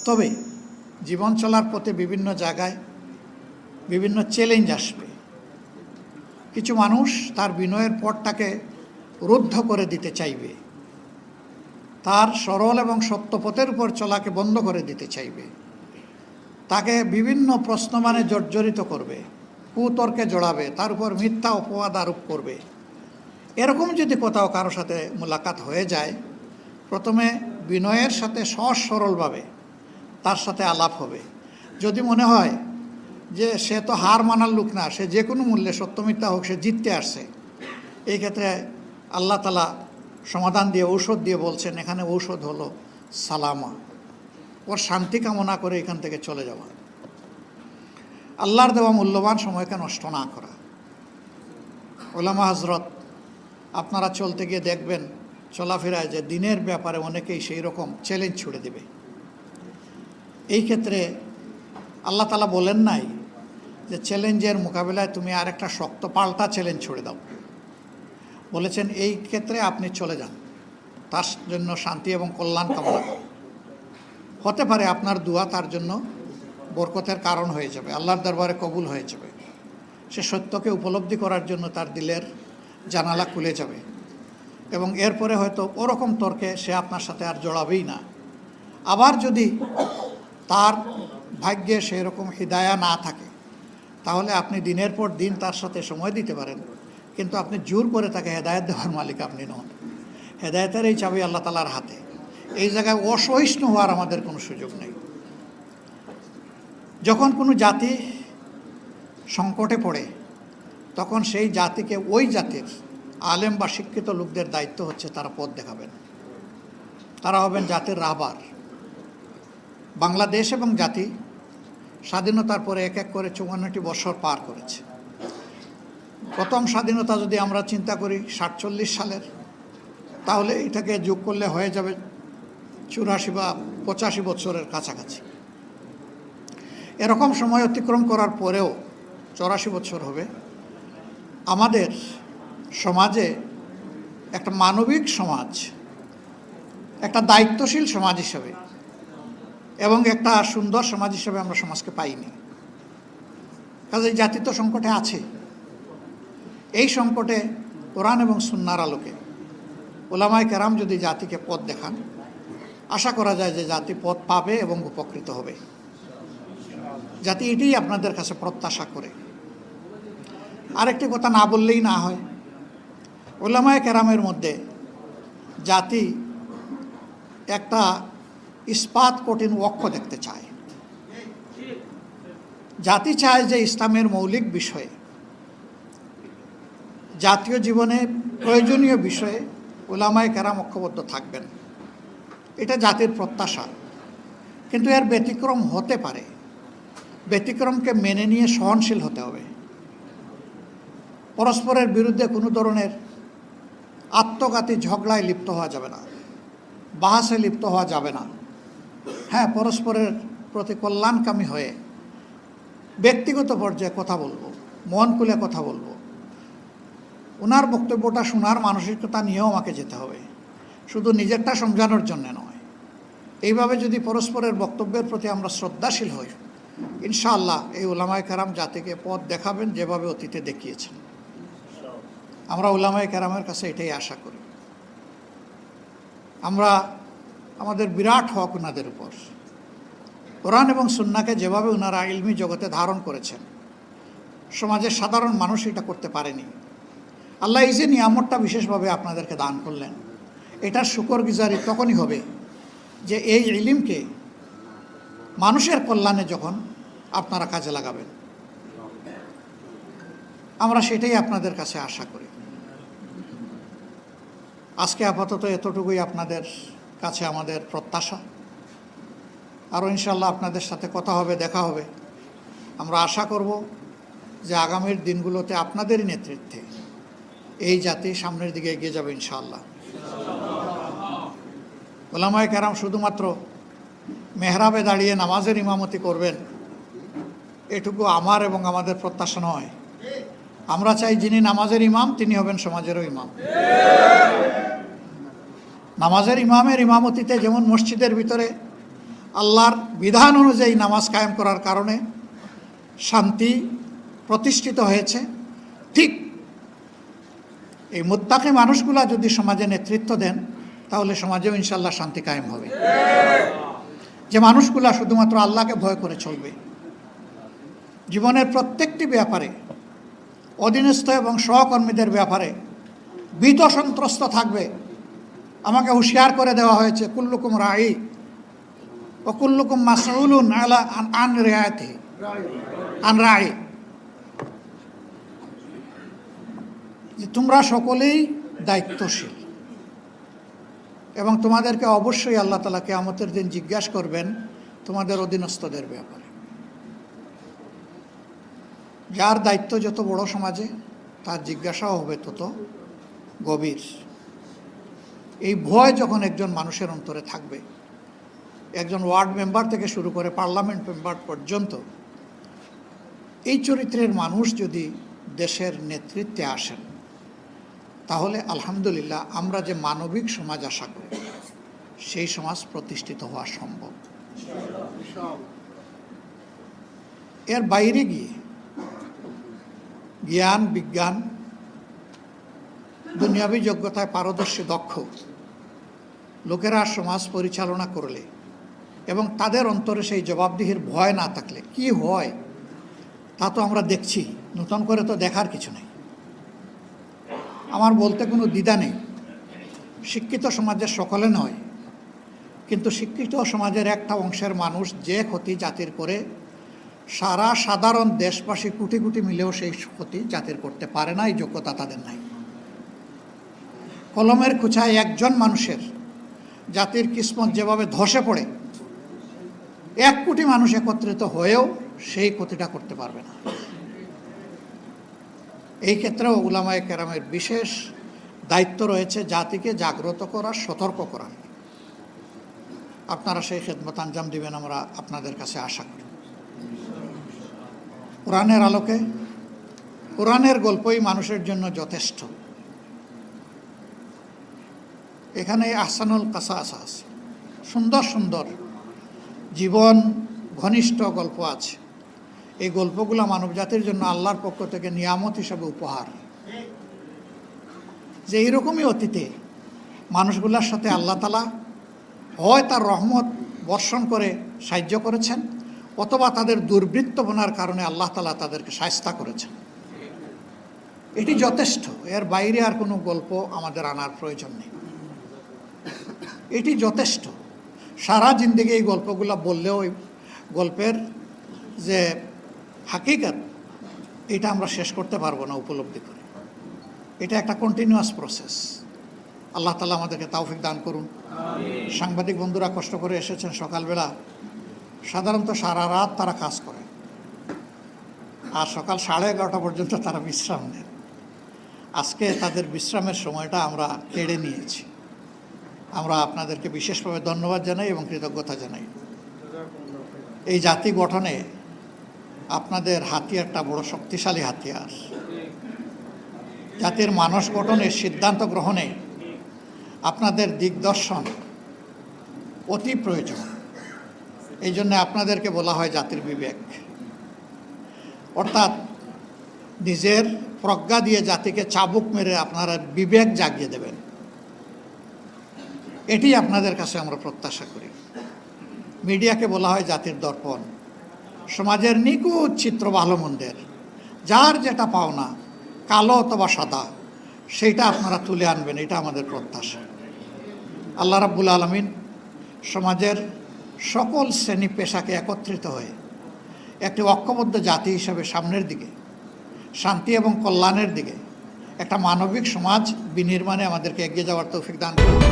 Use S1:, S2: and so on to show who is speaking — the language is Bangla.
S1: তবে জীবন চলার পথে বিভিন্ন জায়গায় বিভিন্ন চ্যালেঞ্জ আসবে। কিছু মানুষ তার বিনয়ের পথটাকে রুদ্ধ করে দিতে চাইবে, তার সরল এবং সত্য পথের উপর চলাকে বন্ধ করে দিতে চাইবে, তাকে বিভিন্ন প্রশ্নমানে জর্জরিত করবে, কুতর্কে জড়াবে, তার উপর মিথ্যা অপবাদ আরোপ করবে। এরকম যদি কোথাও কারোর সাথে মোলাকাত হয়ে যায়, প্রথমে বিনয়ের সাথে সহজ সরলভাবে তার সাথে আলাপ হবে। যদি মনে হয় যে সে তো হার মানার লোক না, সে যে কোনো মূল্যে সত্য মিথ্যা হোক সে জিততে আসছে, এই ক্ষেত্রে আল্লাহ তাআলা সমাধান দিয়ে ঔষধ দিয়ে বলছেন, এখানে ঔষধ হলো সালামা, ওর শান্তি কামনা করে এখান থেকে চলে যাওয়া, আল্লাহর দেওয়া মূল্যবান সময়কে নষ্ট না করা। ওলামা হজরত, আপনারা চলতে গিয়ে দেখবেন চলাফেরায় যে দিনের ব্যাপারে অনেকেই সেই রকম চ্যালেঞ্জ ছুড়ে দেবে। এই ক্ষেত্রে আল্লাহ তাআলা বলেন নাই যে চ্যালেঞ্জের মোকাবিলায় তুমি আরেকটা শক্ত পাল্টা চ্যালেঞ্জ ছুড়ে দাও। বলেছেন এই ক্ষেত্রে আপনি চলে যান, তার জন্য শান্তি এবং কল্যাণ কামনা করেন। হতে পারে আপনার দোয়া তার জন্য বরকতের কারণ হয়ে যাবে, আল্লাহর দরবারে কবুল হয়ে যাবে, সে সত্যকে উপলব্ধি করার জন্য তার দিলের জানালা খুলে যাবে এবং এরপরে হয়তো ওরকম তর্কে সে আপনার সাথে আর জড়াবেই না। আবার যদি তার ভাগ্যে সেই রকম হিদায়া না থাকে, তাহলে আপনি দিনের পর দিন তার সাথে সময় দিতে পারেন, কিন্তু আপনি জোর করে তাকে হেদায়েত দেওয়ার মালিক আপনি নন। হেদায়েতের এই চাবি আল্লাহ তাআলার হাতে। এই জায়গায় অসহিষ্ণু হওয়ার আমাদের কোনো সুযোগ নেই। যখন কোনো জাতি সংকটে পড়ে, তখন সেই জাতিকে ওই জাতির আলেম বা শিক্ষিত লোকদের দায়িত্ব হচ্ছে তারা পথ দেখাবেন, তারা হবেন জাতির রাহবার। বাংলাদেশ এবং জাতি স্বাধীনতার পরে এক এক করে 54টি বছর পার করেছে। প্রথম স্বাধীনতা যদি আমরা চিন্তা করি 47 সালের, তাহলে এটাকে যোগ করলে হয়ে যাবে 84 বা 85 বছরের কাছাকাছি। এরকম সময় অতিক্রম করার পরেও 84 বছর হবে। আমাদের সমাজে একটা মানবিক সমাজ, একটা দায়িত্বশীল সমাজ হিসেবে এবং একটা সুন্দর সমাজ হিসেবে আমরা সমাজকে পাইনি। কাজেই জাতি তো সংকটে আছে। এই সংকটে কোরআন এবং সুন্নাহর আলোকে উলামায়ে কেরাম যদি জাতিকে পথ দেখান, আশা করা যায় যে জাতি পথ পাবে এবং উপকৃত হবে। জাতি এটাই আপনাদের কাছে প্রত্যাশা করে। আরেকটি কথা না বললেই না হয়, উলামায়ে কেরামের মধ্যে জাতি একটা ইস্পাত কঠিন ওয়াক্য দেখতে চায়। জাতি চায় যে ইসলামের মৌলিক বিষয়ে, জাতীয় জীবনে প্রয়োজনীয় বিষয়ে উলামায়ে কেরাম ঐক্যবদ্ধ থাকবেন, এটা জাতির প্রত্যাশা। কিন্তু এর ব্যতিক্রম হতে পারে, ব্যতিক্রমকে মেনে নিয়ে সহনশীল হতে হবে। পরস্পরের বিরুদ্ধে কোনো ধরনের আত্মঘাতী ঝগড়ায় লিপ্ত হওয়া যাবে না, বাহাসে লিপ্ত হওয়া যাবে না। হ্যাঁ, পরস্পরের প্রতি কল্যাণকামী হয়ে ব্যক্তিগত পর্যায়ে কথা বলবো, মন খুলে কথা বলবো, ওনার বক্তব্যটা শোনার মানসিকতা নিয়েও আমাকে যেতে হবে, শুধু নিজেরটা সমঝানোর জন্য নয়। এইভাবে যদি পরস্পরের বক্তব্যের প্রতি আমরা শ্রদ্ধাশীল হই, ইনশাআল্লাহ এই উলামায়ে কেরাম জাতিকে পথ দেখাবেন যেভাবে অতীতে দেখিয়েছেন। আমরা উলামায়ে কেরামের কাছে এটাই আশা করি। আমরা আমাদের বিরাট হক ওনাদের উপর। কোরআন এবং সুন্নাহকে যেভাবে ওনারা ইলমি জগতে ধারণ করেছেন, সমাজের সাধারণ মানুষ এটা করতে পারেনি। আল্লাহ এই যে নিয়ামতটা বিশেষভাবে আপনাদেরকে দান করলেন, এটার শুকরগুজারি তখনই হবে যে এই ইলমকে মানুষের কল্যাণে যখন আপনারা কাজে লাগাবেন। আমরা সেটাই আপনাদের কাছে আশা করি। আজকে আপাতত এতটুকুই আপনাদের কাছে আমাদের প্রত্যাশা। আরও ইনশাল্লাহ আপনাদের সাথে কথা হবে, দেখা হবে। আমরা আশা করব যে আগামীর দিনগুলোতে আপনাদেরই নেতৃত্বে এই জাতি সামনের দিকে এগিয়ে যাবে ইনশাআল্লাহ। উলামায়ে কেরাম শুধুমাত্র মেহরাবে দাঁড়িয়ে নামাজের ইমামতি করবেন, এটুকু আমার এবং আমাদের প্রত্যাশা নয়। আমরা চাই যিনি নামাজের ইমাম তিনি হবেন সমাজেরও ইমাম। নামাজের ইমামের ইমামতিতে যেমন মসজিদের ভিতরে আল্লাহর বিধান অনুযায়ী নামাজ কায়েম করার কারণে শান্তি প্রতিষ্ঠিত হয়েছে। ঠিক এই মুত্তাকি মানুষগুলা যদি সমাজে নেতৃত্ব দেন তাহলে সমাজেও ইনশাল্লাহ শান্তি কায়েম হবে। যে মানুষগুলা শুধুমাত্র আল্লাহকে ভয় করে চলবে, জীবনের প্রত্যেকটি ব্যাপারে অধীনস্থ এবং সহকর্মীদের ব্যাপারে ভীত সন্ত্রস্ত থাকবে। আমাকে হুঁশিয়ার করে দেওয়া হয়েছে, কুল্লুকুম রাই ও কুল্লুকুম মাসউলুন আলা আন রিয়ায়াতিহি আন রাই, যে তোমরা সকলেই দায়িত্বশীল এবং তোমাদেরকে অবশ্যই আল্লাহ তাআলা কিয়ামতের দিন জিজ্ঞাসা করবেন তোমাদের অধীনস্থদের ব্যাপারে। যার দায়িত্ব যত বড় সমাজে, তার জিজ্ঞাসাও হবে তত গভীর। এই ভয় যখন একজন মানুষের অন্তরে থাকবে, একজন ওয়ার্ড মেম্বার থেকে শুরু করে পার্লামেন্ট মেম্বার পর্যন্ত, এই চরিত্রের মানুষ যদি দেশের নেতৃত্বে আসেন, তাহলে আলহামদুলিল্লাহ আমরা যে মানবিক সমাজ আশা করি সেই সমাজ প্রতিষ্ঠিত হওয়া সম্ভব। এর বাইরে গিয়ে জ্ঞান, বিজ্ঞান, দুনিয়াবী যোগ্যতায় পারদর্শী দক্ষ লোকেরা সমাজ পরিচালনা করলে এবং তাদের অন্তরে সেই জবাবদিহির ভয় না থাকলে কি হয় তা তো আমরা দেখছি, নতুন করে তো দেখার কিছু নেই। আমার বলতে কোনো দ্বিধা নেই, শিক্ষিত সমাজের সকলে নয়, কিন্তু শিক্ষিত সমাজের একটা অংশের মানুষ যে ক্ষতি জাতির করে, সারা সাধারণ দেশবাসী কোটি কোটি মিলেও সেই ক্ষতি জাতির করতে পারে না, এই যোগ্যতা তাদের নাই। কলমের খুঁচায় একজন মানুষের জাতির কিসমত যেভাবে ধসে পড়ে, 1 কোটি মানুষ একত্রিত হয়েও সেই ক্ষতিটা করতে পারবে না। এই ক্ষেত্রেও উলামায়ে কেরামের বিশেষ দায়িত্ব রয়েছে জাতিকে জাগ্রত করার, সতর্ক করার। আপনারা সেই খেদমত আঞ্জাম দিবেন আমরা আপনাদের কাছে আশা করি। কোরআনের আলোকে, কোরআনের গল্পই মানুষের জন্য যথেষ্ট। এখানে আহসানুল কাসাস আছে, সুন্দর সুন্দর জীবন ঘনিষ্ঠ গল্প আছে। এই গল্পগুলো মানবজাতির জন্য আল্লাহর পক্ষ থেকে নিয়ামত হিসাবে উপহার, যে এইরকমই অতীতে মানুষগুলোর সাথে আল্লাহ তাআলা হয় তার রহমত বর্ষণ করে সাহায্য করেছেন, অথবা তাদের দুর্বৃত্তপনার কারণে আল্লাহ তাআলা তাদেরকে শায়েস্তা করেছেন। এটি যথেষ্ট, এর বাইরে আর কোনো গল্প আমাদের আনার প্রয়োজন নেই। এটি যথেষ্ট। সারা জিন্দেগি এই গল্পগুলো বললেও ওই গল্পের যে হাকিকত, এটা আমরা শেষ করতে পারবো না উপলব্ধি করে। এটা একটা কন্টিনিউয়াস প্রসেস। আল্লাহ তাআলা আমাদেরকে তৌফিক দান করুন। সাংবাদিক বন্ধুরা কষ্ট করে এসেছেন সকালবেলা, সাধারণত সারা রাত তারা কাজ করে আর সকাল 11:30 পর্যন্ত তারা বিশ্রাম নেন। আজকে তাদের বিশ্রামের সময়টা আমরা কেড়ে নিয়েছি। আমরা আপনাদেরকে বিশেষভাবে ধন্যবাদ জানাই এবং কৃতজ্ঞতা জানাই। এই জাতি গঠনে আপনাদের হাতিয়ারটা বড় শক্তিশালী হাতিয়ার। জাতির মানস গঠনের সিদ্ধান্ত গ্রহণে আপনাদের দিগদর্শন অতি প্রয়োজন। এই জন্য আপনাদেরকে বলা হয় জাতির বিবেক, অর্থাৎ নিজের প্রজ্ঞা দিয়ে জাতিকে চাবুক মেরে আপনারা বিবেক জাগিয়ে দেবেন। এটি আপনাদের কাছে আমরা প্রত্যাশা করি। মিডিয়াকে বলা হয় জাতির দর্পণ, সমাজের নিখুঁত চিত্র ভালো মন্দের, যার যেটা পাওনা, কালো অথবা সাদা, সেইটা আপনারা তুলে আনবেন, এটা আমাদের প্রত্যাশা। আল্লাহ রাব্বুল আলামিন সমাজের সকল শ্রেণী পেশাকে একত্রিত হয়ে একটি ঐক্যবদ্ধ জাতি হিসাবে সামনের দিকে শান্তি এবং কল্যাণের দিকে একটা মানবিক সমাজ বিনির্মাণে আমাদেরকে এগিয়ে যাওয়ার তৌফিক দান করুন।